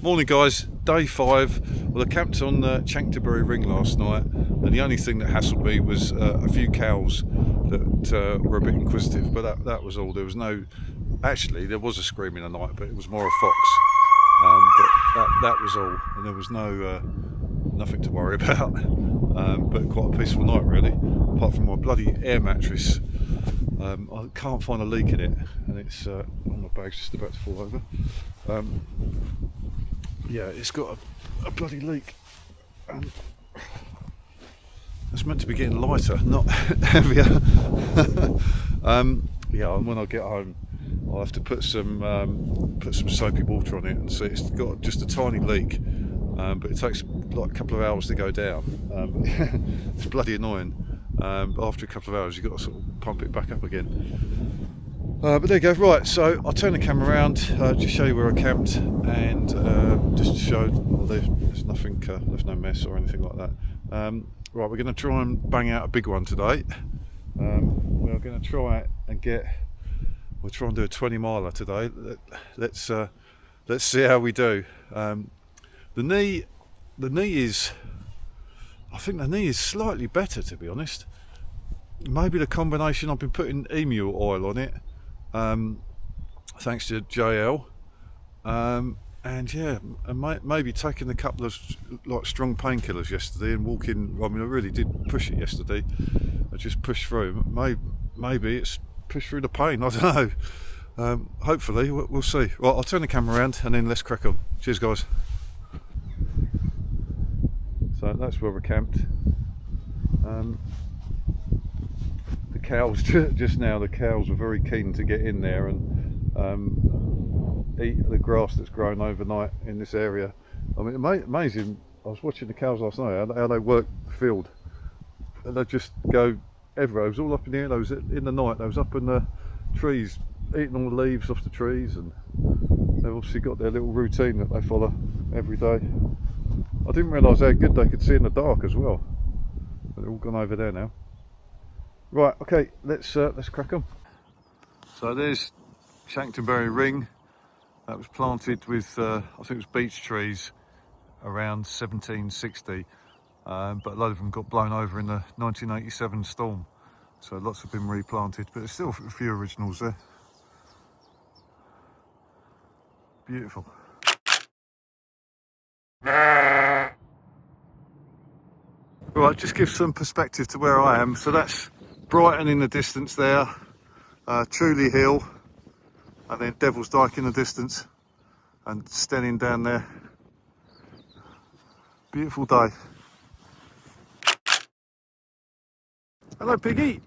Morning guys, day 5. Well, I camped on Chanctonbury Ring last night, and the only thing that hassled me was a few cows that were a bit inquisitive, but that was all. There was no, actually there was a scream in the night, but it was more a fox. But that was all, and there was nothing to worry about. But quite a peaceful night really, apart from my bloody air mattress. I can't find a leak in it, and it's my bag's just about to fall over. Yeah, it's got a bloody leak, and it's meant to be getting lighter, not heavier. Yeah, and when I get home, I'll have to put some soapy water on it and see. It's got just a tiny leak, but it takes like a couple of hours to go down. It's bloody annoying. But after a couple of hours, you've got to sort of pump it back up again. But there you go. Right, so I'll turn the camera around, just show you where I camped, and just to show there's nothing, there's no mess or anything like that. Right, we're going to try and bang out a big one today. We're going to try and we'll try and do a 20 miler today. Let's see how we do. The knee is, I think the knee is slightly better, to be honest. Maybe the combination, I've been putting emu oil on it, thanks to JL, and yeah, and maybe taking a couple of like strong painkillers yesterday and walking. I mean, I really did push it yesterday. I just pushed through. Maybe it's pushed through the pain. I don't know. Hopefully, we'll see. Well, I'll turn the camera around and then let's crack on. Cheers, guys. So that's where we're camped. The cows just now. The cows were very keen to get in there and eat the grass that's grown overnight in this area. I mean, amazing. I was watching the cows last night. How they work the field, and they just go everywhere. It was all up in the air. They was in the night. They was up in the trees, eating all the leaves off the trees, and they've obviously got their little routine that they follow every day. I didn't realise how good they could see in the dark as well. But they're all gone over there now. Right, okay, let's crack on. So there's Chanctonbury Ring. That was planted with, I think it was beech trees around 1760. But a lot of them got blown over in the 1987 storm. So lots have been replanted, but there's still a few originals there. Beautiful. Right, just give some perspective to where I am. So that's Brighton in the distance there, Truly Hill, and then Devil's Dyke in the distance, and Stenning down there. Beautiful day. Hello, Piggy.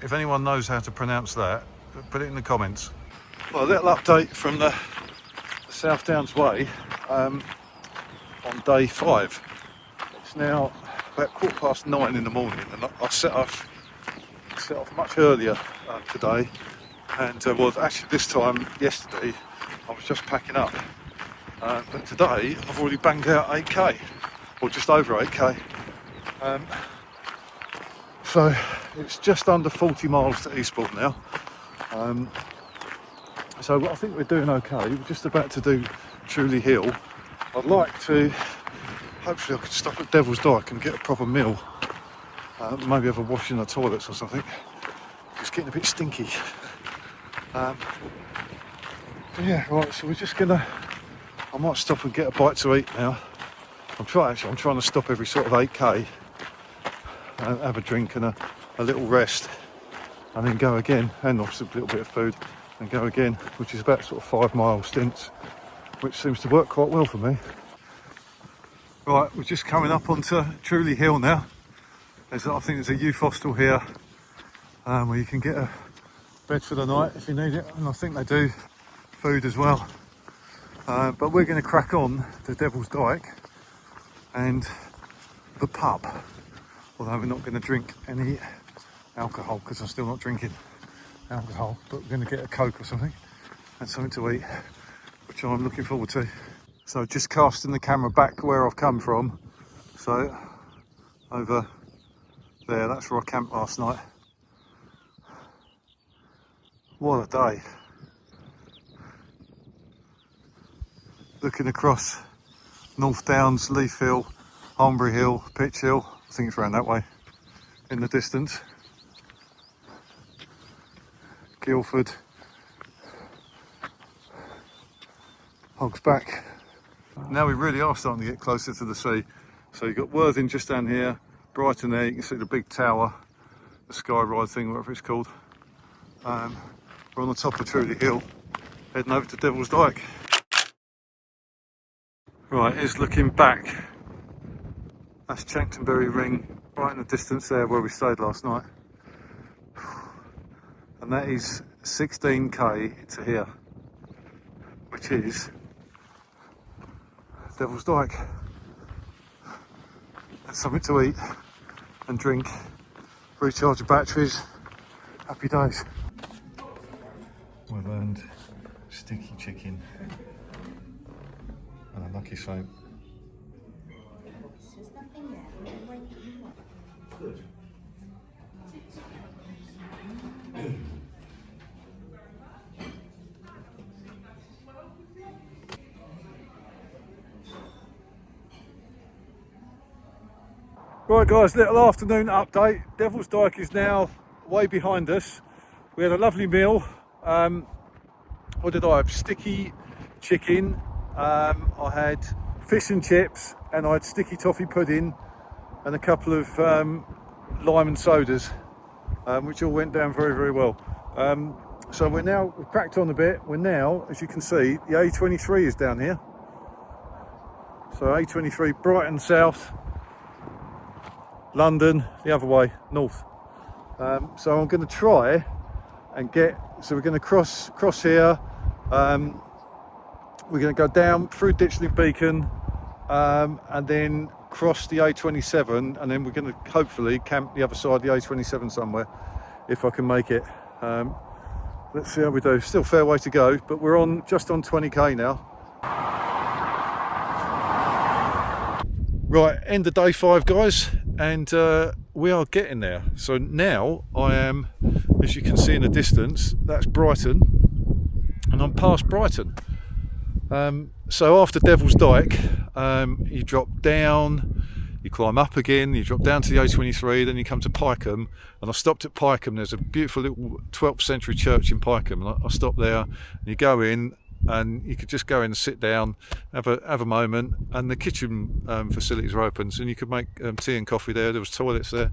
If anyone knows how to pronounce that, put it in the comments. Well, a little update from the South Downs Way on day 5. It's now about 9:15 in the morning, and I set off much earlier today. And well, actually this time yesterday I was just packing up, but today I've already banged out 8k, or just over 8k. So it's just under 40 miles to Eastbourne now. So I think we're doing okay. We're just about to do Truly Hill. I'd like to, hopefully I could stop at Devil's Dyke and get a proper meal. Maybe have a wash in the toilets or something. It's getting a bit stinky. Yeah, right, so we're just gonna, I might stop and get a bite to eat now. I'm trying to stop every sort of 8k. Have a drink and a little rest, and then go again, and obviously a little bit of food, and go again, which is about sort of 5 mile stints, which seems to work quite well for me. Right, we're just coming up onto Truly Hill now. I think there's a youth hostel here, where you can get a bed for the night if you need it, and I think they do food as well. But we're going to crack on to Devil's Dyke and the pub. Although we're not going to drink any alcohol because I'm still not drinking. alcohol, but we're going to get a Coke or something and something to eat, which I'm looking forward to. So just casting the camera back where I've come from. So over there, that's where I camped last night. What a day. Looking across North Downs, Leaf Hill, Holmbury Hill, Pitch Hill, I think it's around that way in the distance. Guildford, Hogs Back. Now we really are starting to get closer to the sea. So you've got Worthing just down here, Brighton there, you can see the big tower, the sky ride thing, whatever it's called. We're on the top of Trudy Hill, heading over to Devil's Dyke. Right, here's looking back. That's Chanctonbury Ring, right in the distance there where we stayed last night. And that is 16k to here, which is Devil's Dyke. That's something to eat and drink, recharge the batteries, happy days. We've earned sticky chicken and a lucky soap. Right guys, little afternoon update. Devil's Dyke is now way behind us. We had a lovely meal. What did I have? Sticky chicken. I had fish and chips, and I had sticky toffee pudding and a couple of lime and sodas, which all went down very, very well. So we've cracked on a bit. We're now, as you can see, the A23 is down here. So A23, Brighton South, London, the other way, north. So I'm going to try and so we're going to cross here. We're going to go down through Ditchling Beacon and then cross the A27, and then we're going to hopefully camp the other side of the A27 somewhere, if I can make it. Let's see how we do. Still a fair way to go, but we're just on 20k now. Right, end of day 5 guys, and we are getting there. So now I am, as you can see in the distance, that's Brighton, and I'm past Brighton. So after Devil's Dyke, you drop down, you climb up again, you drop down to the A23, then you come to Pycombe, and I stopped at Pycombe. There's a beautiful little 12th century church in Pycombe, and I stopped there, and you go in, and you could just go in and sit down, have a moment, and the kitchen facilities are open, so you could make tea and coffee there. There was toilets there,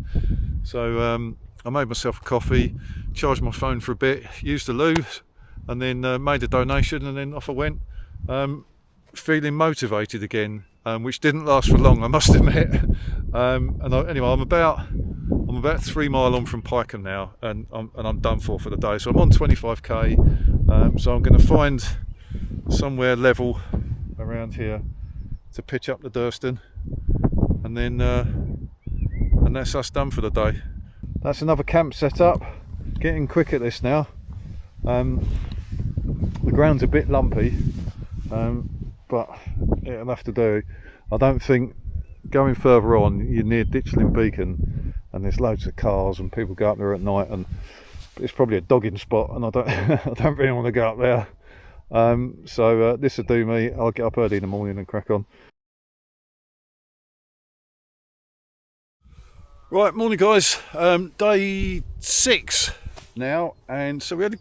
so I made myself a coffee, charged my phone for a bit, used the loo, and then made a donation, and then off I went, feeling motivated again, which didn't last for long, I must admit. Anyway, I'm about 3 mile on from Pycombe now, and I'm done for the day. So I'm on 25k. So I'm going to find somewhere level around here to pitch up the Durston, and then and that's us done for the day. That's another camp set up. Getting quick at this now. The ground's a bit lumpy, but it'll have to do. I don't think going further on, you're near Ditchling Beacon, and there's loads of cars and people go up there at night, and it's probably a dogging spot, and I don't really want to go up there. So this will do me. I'll get up early in the morning and crack on. Right, morning guys. Day 6 now, and so we had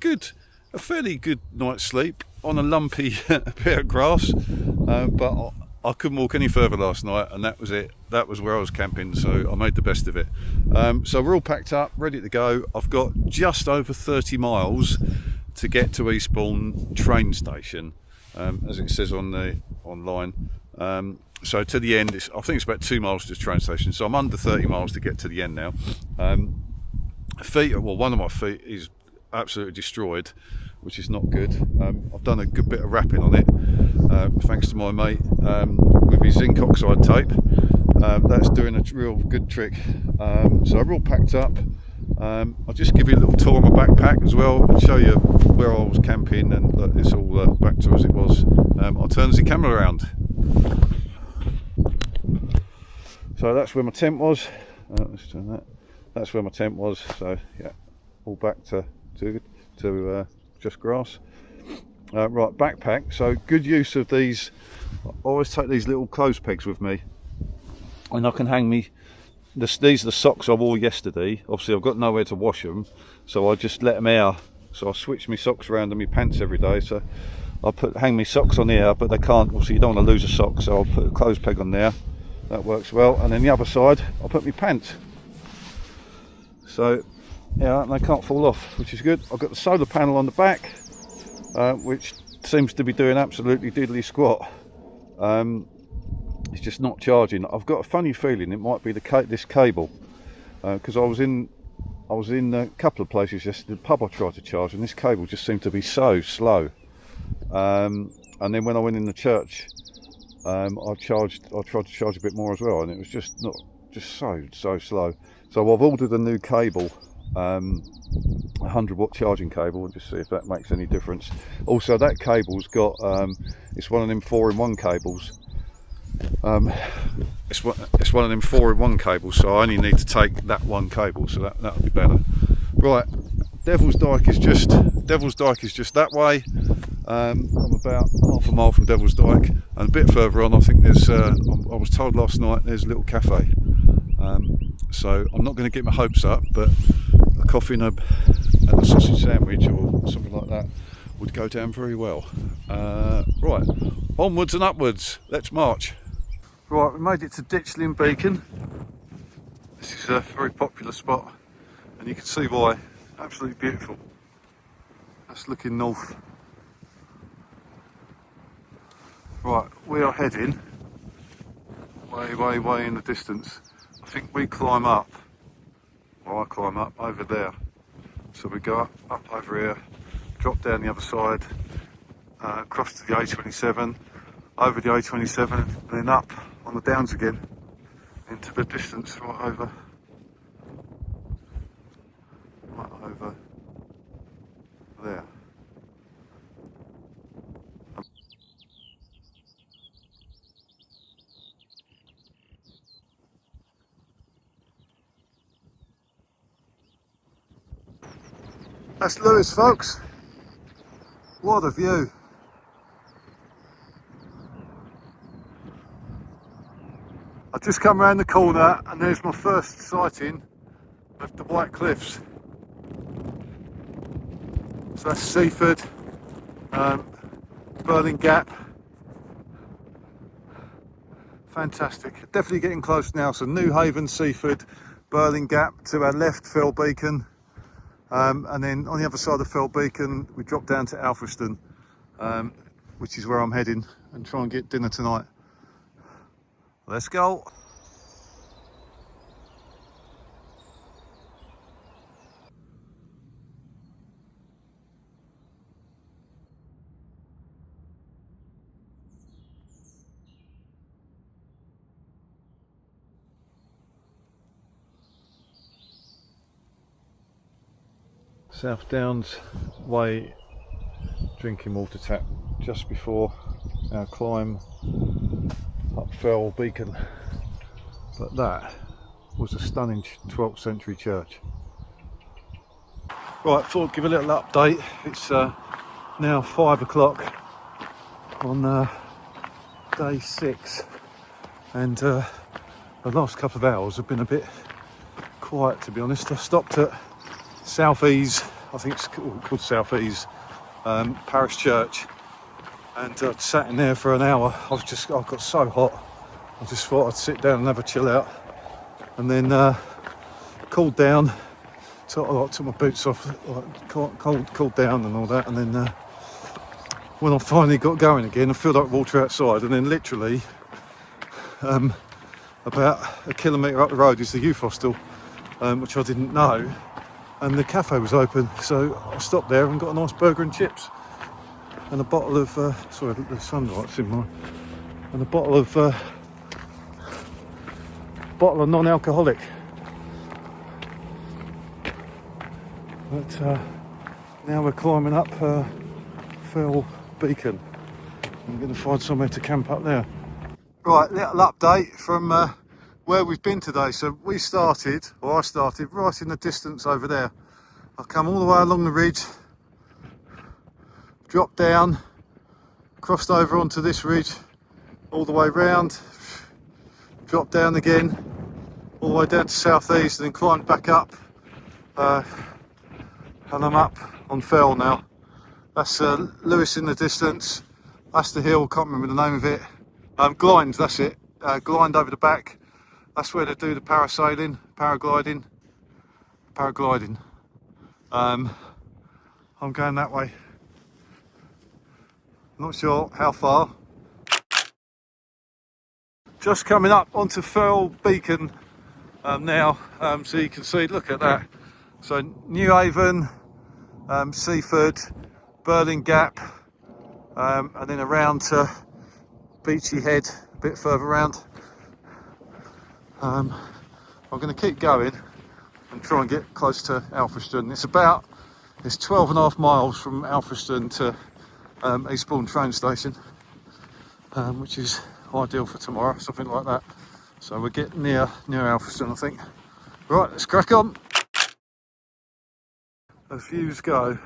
a fairly good night's sleep on a lumpy bit of grass, but I couldn't walk any further last night, and that was it. That was where I was camping, so I made the best of it. So we're all packed up, ready to go. I've got just over 30 miles to get to Eastbourne train station, as it says online. So to the end, I think it's about 2 miles to the train station, so I'm under 30 miles to get to the end now. One of my feet is absolutely destroyed, which is not good. I've done a good bit of wrapping on it, thanks to my mate with his zinc oxide tape. That's doing a real good trick. So we're all packed up. I'll just give you a little tour of my backpack as well and show you where I was camping, and it's all back to as it was. I'll turn the camera around. So that's where my tent was. Let's turn that. That's where my tent was. So yeah, all back to just grass. Right, backpack. So good use of these. I always take these little clothes pegs with me, and I can hang me. These are the socks I wore yesterday. Obviously I've got nowhere to wash them, so I just let them out. So I switch my socks around and my pants every day. So I'll hang my socks on here, but they can't, obviously you don't want to lose a sock, so I'll put a clothes peg on there. That works well. And then the other side I'll put my pants. So yeah, and they can't fall off, which is good. I've got the solar panel on the back, which seems to be doing absolutely diddly squat. It's just not charging. I've got a funny feeling it might be this cable, because I was in a couple of places yesterday. The pub I tried to charge, and this cable just seemed to be so slow. And then when I went in the church, I tried to charge a bit more as well, and it was just so slow. So I've ordered a new cable, 100-watt charging cable, and just see if that makes any difference. Also, that cable's got it's one of them 4-in-1 cables. It's one of them 4-in-1 cables, so I only need to take that one cable, so that'll be better. Right, Devil's Dyke is just that way. I'm about half a mile from Devil's Dyke, and a bit further on I think there's I was told last night there's a little cafe, so I'm not going to get my hopes up, but a coffee and a sausage sandwich or something like that would go down very well. Right, onwards and upwards, let's march. Right, we made it to Ditchling Beacon. This is a very popular spot, and you can see why. Absolutely beautiful. That's looking north. Right, we are heading way in the distance. I think we climb up, or I climb up over there. So we go up over here, drop down the other side, across to the A27, over the A27, and then up on the downs again into the distance, right over there. That's Lewis, folks. What a view. I've just come around the corner and there's my first sighting of the White Cliffs. So that's Seaford, Birling Gap. Fantastic. Definitely getting close now. So New Haven, Seaford, Birling Gap, to our left Firle Beacon. And then on the other side of Firle Beacon we drop down to Alfriston, which is where I'm heading, and try and get dinner tonight. Let's go. South Downs Way drinking water tap just before our climb up Firle Beacon, but that was a stunning 12th century church. Right, thought I'd give a little update. It's now 5 o'clock on day 6, and the last couple of hours have been a bit quiet, to be honest. I stopped at South Ease, I think it's called South Ease, Parish Church, and sat in there for an hour. I got so hot, I just thought I'd sit down and have a chill out, and then cooled down, took my boots off, cooled down and all that, and then when I finally got going again, I filled up water outside, and then literally about a kilometre up the road is the youth hostel, which I didn't know, and the cafe was open, so I stopped there and got a nice burger and chips and a bottle of sorry, the sunlight's in mine, and a bottle of non-alcoholic. But now we're climbing up Firle Beacon. I'm going to find somewhere to camp up there. Right, little update from where we've been today. So I started right in the distance over there. I've come all the way along the ridge, dropped down, crossed over onto this ridge, all the way round, dropped down again, all the way down to southeast, and then climbed back up. And I'm up on Firle now. That's Lewis in the distance. That's the hill, can't remember the name of it. Glines, that's it. Glide over the back. That's where they do the parasailing, paragliding. I'm going that way. Not sure how far. Just coming up onto Firle Beacon now, so you can see, look at that. So New Haven, Seaford, Birling Gap, and then around to Beachy Head, a bit further round. I'm going to keep going and try and get close to Alfriston. It's 12.5 miles from Alfriston to Eastbourne train station, which is ideal for tomorrow, something like that. So we're getting near Alfriston, I think. Right, let's crack on. As views go,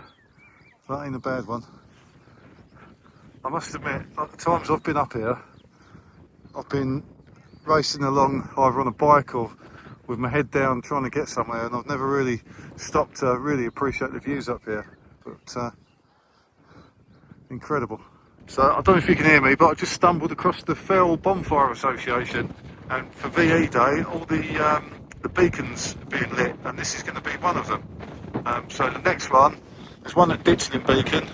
that ain't a bad one. I must admit, at the times I've been up here, I've been racing along either on a bike or with my head down trying to get somewhere, and I've never really stopped to really appreciate the views up here. But incredible. So I don't know if you can hear me, but I just stumbled across the Firle Bonfire Association, and for VE Day all the beacons are being lit, and this is going to be one of them. So the next one, there's one at Ditchling Beacon,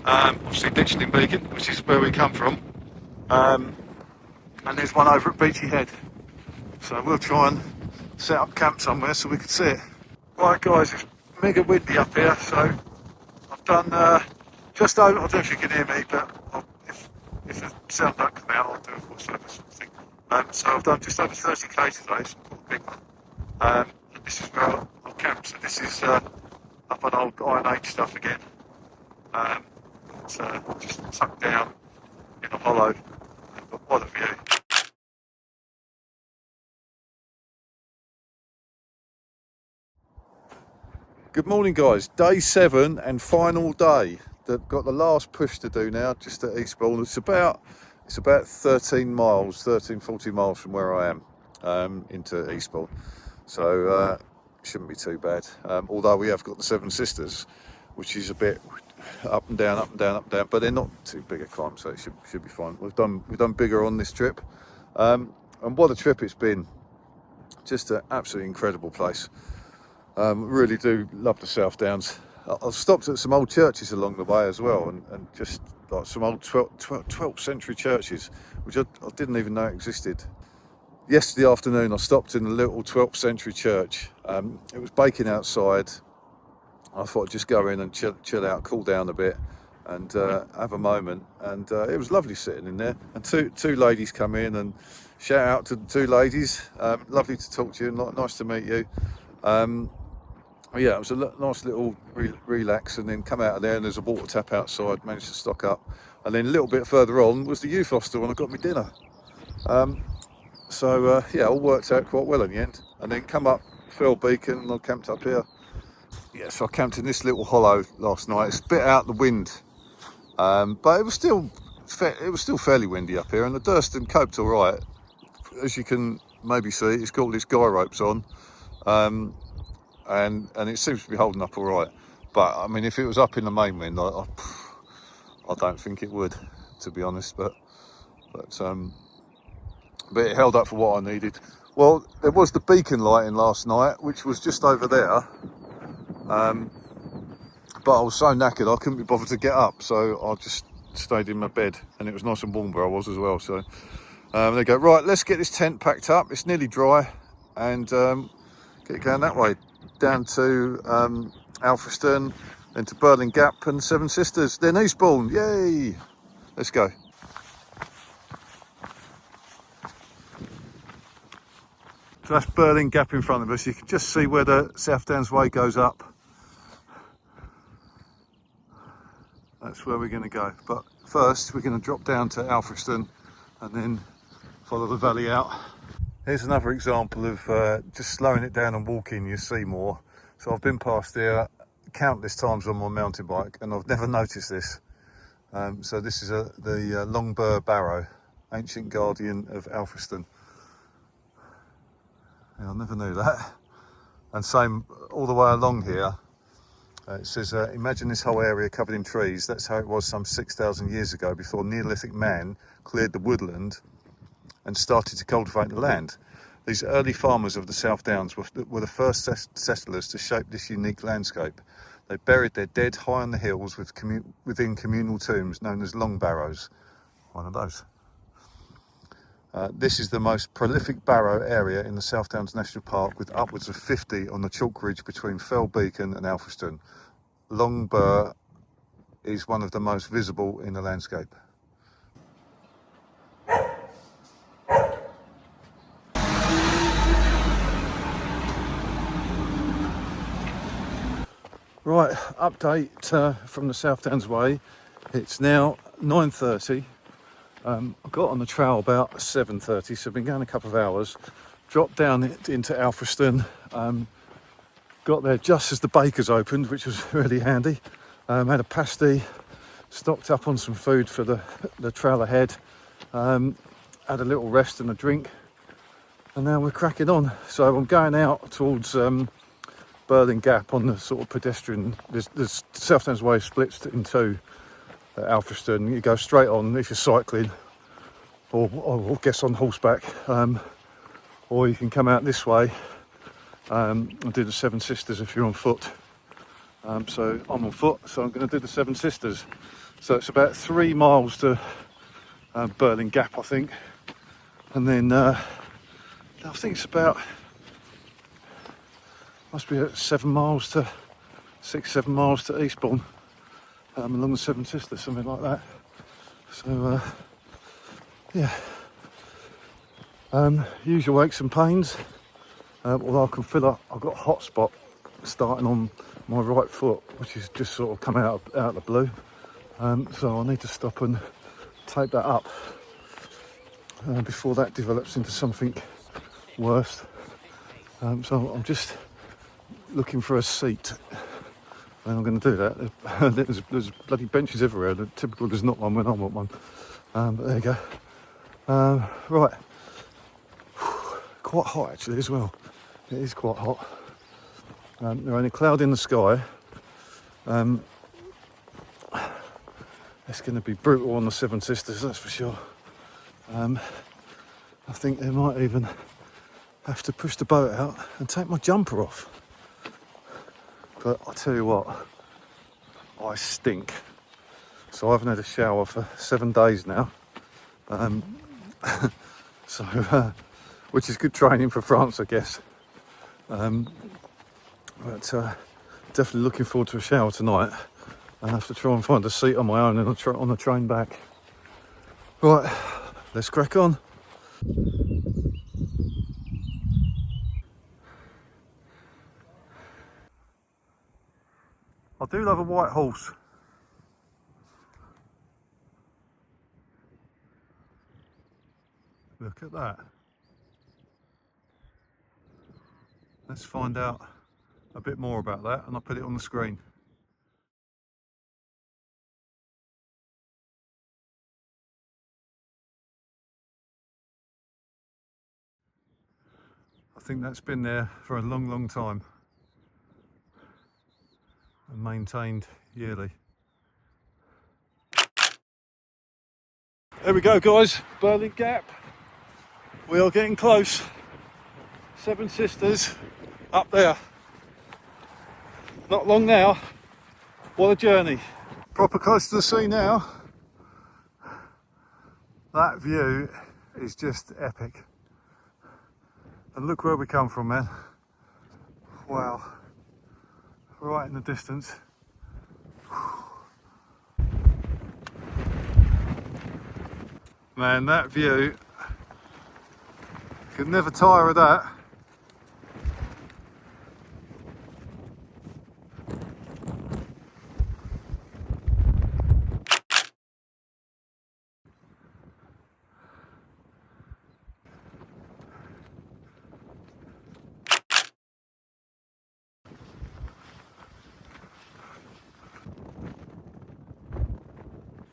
obviously Ditchling Beacon, which is where we come from, and there's one over at Beachy Head. So we'll try and set up camp somewhere so we can see it. Right guys, it's mega windy up here, so I've done just over, I don't know if you can hear me, but if the sound don't come out, I'll do a voiceover sort of thing. So I've done just over 30k today, so quite a big one. And this is where I'll camp, so this is up on old Iron Age stuff again. It's just tucked down in a hollow, but what a view. Good morning guys, day 7 and final day. They've got the last push to do now, just at Eastbourne. It's about 13 miles, 14 miles from where I am into Eastbourne. So shouldn't be too bad. Although we have got the Seven Sisters, which is a bit up and down, but they're not too big a climb, so it should be fine. We've done bigger on this trip, and what a trip it's been. Just an absolutely incredible place. Really do love the South Downs. I've stopped at some old churches along the way as well, and just like some old 12th century churches, which I didn't even know existed. Yesterday afternoon I stopped in a little 12th century church. It was baking outside. I thought I'd just go in and chill out, cool down a bit, and have a moment. And it was lovely sitting in there. And two ladies come in, and shout out to the two ladies. Lovely to talk to you, and nice to meet you. Yeah, it was a nice little relax, and then come out of there and there's a water tap outside, managed to stock up. And then a little bit further on was the youth hostel, and I got my dinner. So yeah, all worked out quite well in the end. And then come up Firle Beacon, and I camped up here. Yeah, so I camped in this little hollow last night. It's a bit out the wind, but it was still fairly windy up here, and the Durston coped all right. As you can maybe see, it's got all these guy ropes on, and it seems to be holding up all right. But I mean, if it was up in the main wind, I don't think it would, to be honest. But it held up for what I needed. Well, there was the beacon lighting last night, which was just over there. But I was so knackered I couldn't be bothered to get up, so I just stayed in my bed, and it was nice and warm where I was as well. So they go, right, let's get this tent packed up, it's nearly dry, and get going that way down to Alfriston, then to Birling Gap and Seven Sisters, then Eastbourne. Yay, let's go. So that's Birling Gap in front of us. You can just see where the South Downs Way goes up. that's where we're going to go. But first we're going to drop down to Alfriston and then follow the valley out. Here's another example of just slowing it down and walking, you see more. So I've been past here countless times on my mountain bike and I've never noticed this. So this is the Long Bur Barrow, ancient guardian of Alfriston. Yeah, I never knew that. And same all the way along here. It says, imagine this whole area covered in trees. That's how it was some 6,000 years ago, before Neolithic man cleared the woodland and started to cultivate the land. These early farmers of the South Downs were the first settlers to shape this unique landscape. They buried their dead high on the hills within communal tombs known as long barrows. One of those. This is the most prolific barrow area in the South Downs National Park, with upwards of 50 on the chalk ridge between Firle Beacon and Alfriston. Long Bur is one of the most visible in the landscape. Right, update from the South Downs Way. It's now 9:30. I got on the trail about 7:30, so I've been going a couple of hours. Dropped down into Alfriston, got there just as the bakers opened, which was really handy. Had a pasty, stocked up on some food for the trail ahead, had a little rest and a drink, and now we're cracking on. So I'm going out towards Birling Gap on the sort of pedestrian. The South Downs Way splits in two at Alfriston. You go straight on if you're cycling, or guess on horseback, or you can come out this way and do the Seven Sisters if you're on foot. So I'm on foot, so I'm going to do the Seven Sisters. So it's about 3 miles to Birling Gap, I think, and then I think it's about, must be at 7 miles to 6-7 miles to Eastbourne, along the Seven Sisters, something like that. So yeah, usual aches and pains, although I can feel I've got a hot spot starting on my right foot, which is just sort of come out of the blue, so I need to stop and tape that up before that develops into something worse. So I'm just looking for a seat, and I'm going to do that. There's bloody benches everywhere. Typical there's not one when I want one, but there you go. Right, quite hot actually as well. It is quite hot. There ain't a cloud in the sky. It's going to be brutal on the Seven Sisters, that's for sure. I think they might even have to push the boat out and take my jumper off. But I tell you what, I stink. So I haven't had a shower for 7 days now. So, which is good training for France, I guess. But definitely looking forward to a shower tonight. I have to try and find a seat on my own and on the train back. Right, let's crack on. I do love a white horse. Look at that. Let's find out a bit more about that and I'll put it on the screen. I think that's been there for a long, long time and maintained yearly. There we go, guys, Birling Gap. We are getting close. Seven Sisters up there. Not long now. What a journey. Proper close to the sea now. That view is just epic. And look where we come from, man. Wow. Right in the distance. Man, that view, could never tire of that.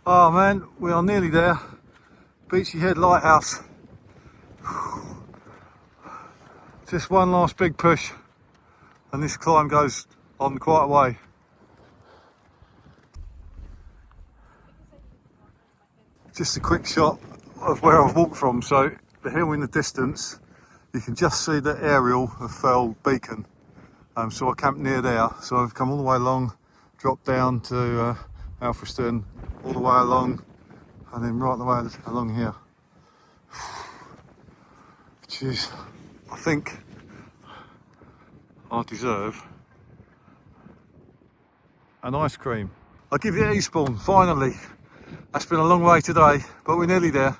Oh man, we are nearly there. Beachy Head Lighthouse. Just one last big push and this climb goes on quite a way. Just a quick shot of where I've walked from. So the hill in the distance, you can just see the aerial of Firle Beacon. So I camped near there. So I've come all the way along, dropped down to Alfriston, all the way along, and then right the way along here. Which is, I think, I deserve an ice cream. I'll give you Eastbourne, finally. That's been a long way today, but we're nearly there.